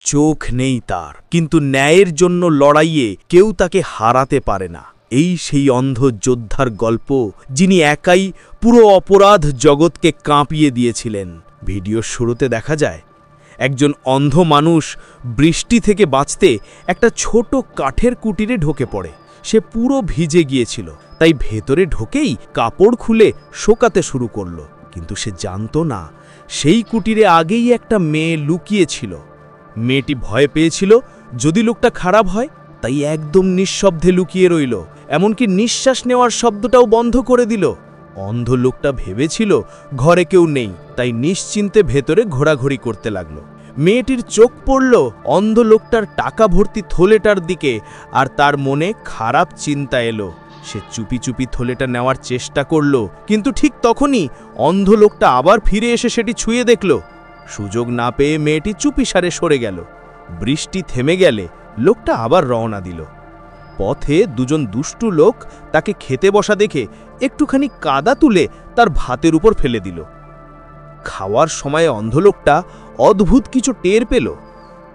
চোখ নেই তার, কিন্তু ন্যায়ের জন্য লড়াইয়ে কেউ তাকে হারাতে পারে না। এই সেই অন্ধ যোদ্ধার গল্প, যিনি একাই পুরো অপরাধ জগৎকে কাঁপিয়ে দিয়েছিলেন। ভিডিওর শুরুতে দেখা যায় একজন অন্ধ মানুষ বৃষ্টি থেকে বাঁচতে একটা ছোট কাঠের কুটিরে ঢোকে পড়ে। সে পুরো ভিজে গিয়েছিল, তাই ভেতরে ঢোকেই কাপড় খুলে শোকাতে শুরু করল। কিন্তু সে জানত না সেই কুটিরে আগেই একটা মেয়ে লুকিয়েছিল। মেয়েটি ভয় পেয়েছিল যদি লোকটা খারাপ হয়, তাই একদম নিঃশব্দে লুকিয়ে রইল, এমনকি নিঃশ্বাস নেওয়ার শব্দটাও বন্ধ করে দিল। অন্ধ লোকটা ভেবেছিল ঘরে কেউ নেই, তাই নিশ্চিন্তে ভেতরে ঘোরাঘুরি করতে লাগলো। মেয়েটির চোখ পড়ল অন্ধ লোকটার টাকা ভর্তি থলেটার দিকে, আর তার মনে খারাপ চিন্তা এলো। সে চুপি চুপি থলেটা নেওয়ার চেষ্টা করল, কিন্তু ঠিক তখনই অন্ধ লোকটা আবার ফিরে এসে সেটি ছুঁয়ে দেখল। সুযোগ না পেয়ে মেয়েটি চুপিসারে সরে গেল। বৃষ্টি থেমে গেলে লোকটা আবার রওনা দিল। পথে দুজন দুষ্টু লোক তাকে খেতে বসা দেখে একটুখানি কাদা তুলে তার ভাতের উপর ফেলে দিল। খাওয়ার সময় অন্ধ লোকটা অদ্ভুত কিছু টের পেল।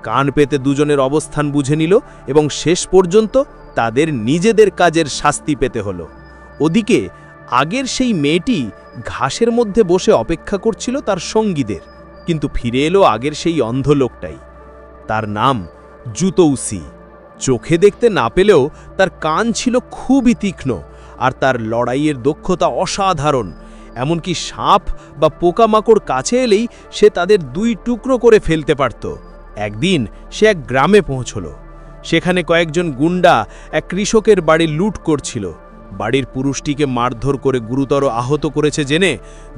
কান পেতে দুজনের অবস্থান বুঝে নিল এবং শেষ পর্যন্ত তাদের নিজেদের কাজের শাস্তি পেতে হলো। ওদিকে আগের সেই মেয়েটি ঘাসের মধ্যে বসে অপেক্ষা করছিল তার সঙ্গীদের, কিন্তু ফিরে এলো আগের সেই অন্ধ লোকটাই। তার নাম জুতৌসি। চোখে দেখতে না পেলেও তার কান ছিল খুবই তীক্ষ্ণ, আর তার লড়াইয়ের দক্ষতা অসাধারণ। এমনকি সাপ বা পোকামাকড় কাছে এলেই সে তাদের দুই টুকরো করে ফেলতে পারত। একদিন সে এক গ্রামে পৌঁছল। সেখানে কয়েকজন গুন্ডা এক কৃষকের বাড়ি লুট করছিল। বাড়ির পুরুষটিকে মারধর করে গুরুতর আহত করেছে জেনে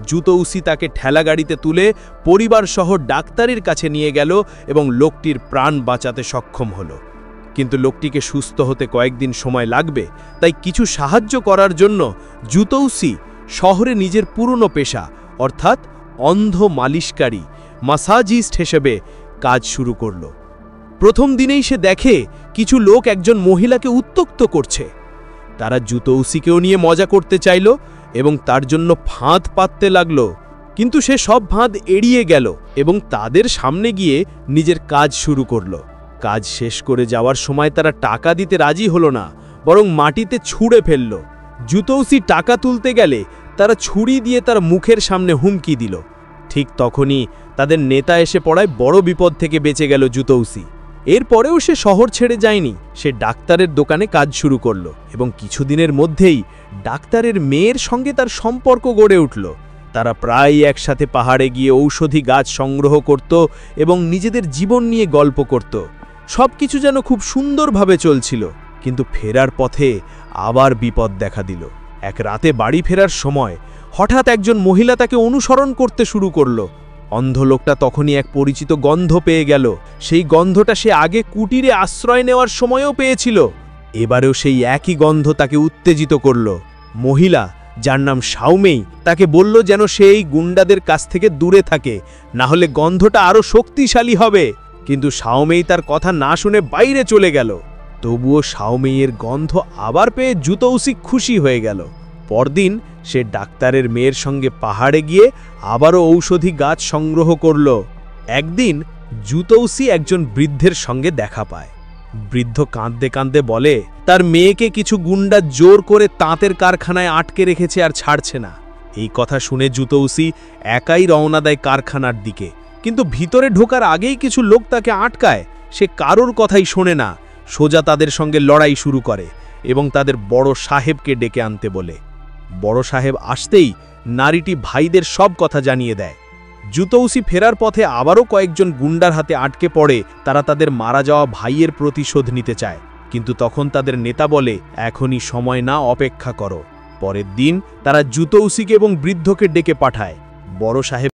জুতৌসি তাকে ঠেলাগাড়িতে তুলে পরিবারসহ ডাক্তারের কাছে নিয়ে গেল এবং লোকটির প্রাণ বাঁচাতে সক্ষম হল। কিন্তু লোকটিকে সুস্থ হতে কয়েকদিন সময় লাগবে, তাই কিছু সাহায্য করার জন্য জুতৌসি শহরে নিজের পুরনো পেশা অর্থাৎ অন্ধ মালিশকারী মাসাজিস্ট হিসেবে কাজ শুরু করল। প্রথম দিনেই সে দেখে কিছু লোক একজন মহিলাকে উত্ত্যক্ত করছে। তারা জুতৌসিকেও নিয়ে মজা করতে চাইল এবং তার জন্য ফাঁদ পাততে লাগল, কিন্তু সে সব ফাঁদ এড়িয়ে গেল এবং তাদের সামনে গিয়ে নিজের কাজ শুরু করল। কাজ শেষ করে যাওয়ার সময় তারা টাকা দিতে রাজি হলো না, বরং মাটিতে ছুঁড়ে ফেলল। জুতৌসি টাকা তুলতে গেলে তারা ছুরি দিয়ে তার মুখের সামনে হুমকি দিল। ঠিক তখনই তাদের নেতা এসে পড়ায় বড় বিপদ থেকে বেঁচে গেল জুতৌসি। এরপরেও সে শহর ছেড়ে যায়নি। সে ডাক্তারের দোকানে কাজ শুরু করল এবং কিছুদিনের মধ্যেই ডাক্তারের মেয়ের সঙ্গে তার সম্পর্ক গড়ে উঠল। তারা প্রায় একসাথে পাহাড়ে গিয়ে ঔষধি গাছ সংগ্রহ করত এবং নিজেদের জীবন নিয়ে গল্প করত। সবকিছু যেন খুব সুন্দরভাবে চলছিল, কিন্তু ফেরার পথে আবার বিপদ দেখা দিল। এক রাতে বাড়ি ফেরার সময় হঠাৎ একজন মহিলা তাকে অনুসরণ করতে শুরু করল। অন্ধ লোকটা তখনই এক পরিচিত গন্ধ পেয়ে গেল। সেই গন্ধটা সে আগে কুটিরে আশ্রয় নেওয়ার সময়ও পেয়েছিল। এবারেও সেই একই গন্ধ তাকে উত্তেজিত করল। মহিলা, যার নাম শাওমেই, তাকে বলল যেন সে এই গুন্ডাদের কাছ থেকে দূরে থাকে, না হলে গন্ধটা আরও শক্তিশালী হবে। কিন্তু শাওমেই তার কথা না শুনে বাইরে চলে গেল। তবুও শাওমেইয়ের গন্ধ আবার পেয়ে জুতৌসি খুশি হয়ে গেল। পরদিন সে ডাক্তারের মেয়ের সঙ্গে পাহাড়ে গিয়ে আবারও ঔষধি গাছ সংগ্রহ করল। একদিন জুতৌসি একজন বৃদ্ধের সঙ্গে দেখা পায়। বৃদ্ধ কাঁদতে কাঁদতে বলে তার মেয়েকে কিছু গুন্ডা জোর করে তাঁতের কারখানায় আটকে রেখেছে আর ছাড়ছে না। এই কথা শুনে জুতৌসি একাই রওনা দেয় কারখানার দিকে, কিন্তু ভিতরে ঢোকার আগেই কিছু লোক তাকে আটকায়। সে কারোর কথাই শোনে না, সোজা তাদের সঙ্গে লড়াই শুরু করে এবং তাদের বড় সাহেবকে ডেকে আনতে বলে। বড় সাহেব আসতেই নারীটি ভাইদের সব কথা জানিয়ে দেয়। জুতৌসি ফেরার পথে আবারও কয়েকজন গুন্ডার হাতে আটকে পড়ে। তারা তাদের মারা যাওয়া ভাইয়ের প্রতিশোধ নিতে চায়, কিন্তু তখন তাদের নেতা বলে এখনই সময় না, অপেক্ষা করো। পরের দিন তারা জুতৌসিকে এবং বৃদ্ধকে ডেকে পাঠায়। বড় সাহেব